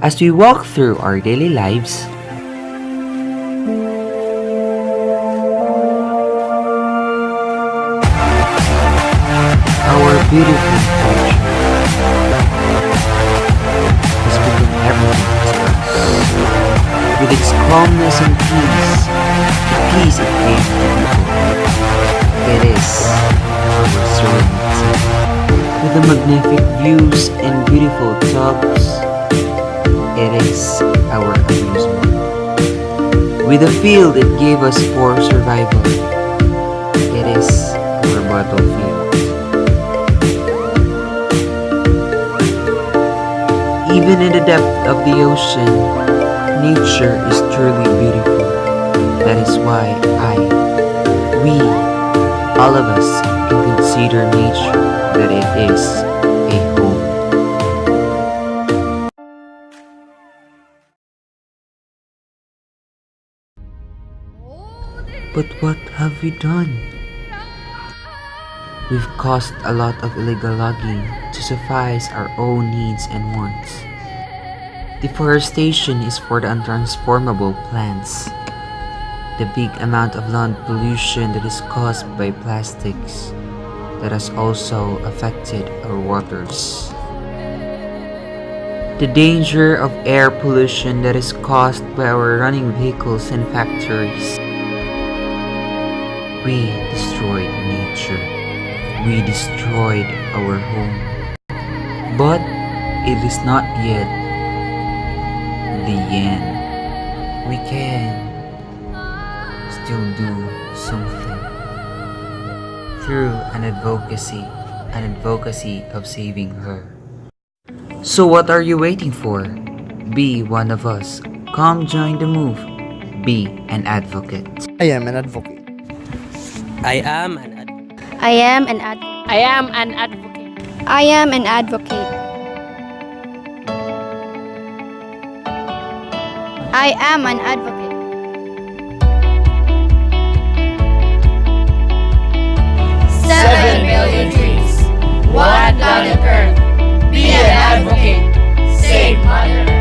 As we walk through our daily lives, our beautiful culture has become everything to us. With its calmness and peace, the peace it gave to people, it is our serenity. With the magnific views and beautiful dogs, it is our amusement. With the field it gave us for survival, it is our battlefield. Even in the depth of the ocean, nature is truly beautiful. That is why we, all of us, can consider nature that it is a home. But what have we done? We've caused a lot of illegal logging to suffice our own needs and wants. Deforestation is for the untransformable plants. The big amount of land pollution that is caused by plastics that has also affected our waters. The danger of air pollution that is caused by our running vehicles and factories. We destroyed nature. We destroyed our home. But it is not yet the end. We can still do something through an advocacy of saving her. So what are you waiting for? Be one of us. Come join the move. Be an advocate. I am an advocate. I am an ad- I am an advocate. I am an advocate. I am an advocate. I am an advocate. 7 billion trees. 1 planet Earth. Be an advocate. Save Mother Earth.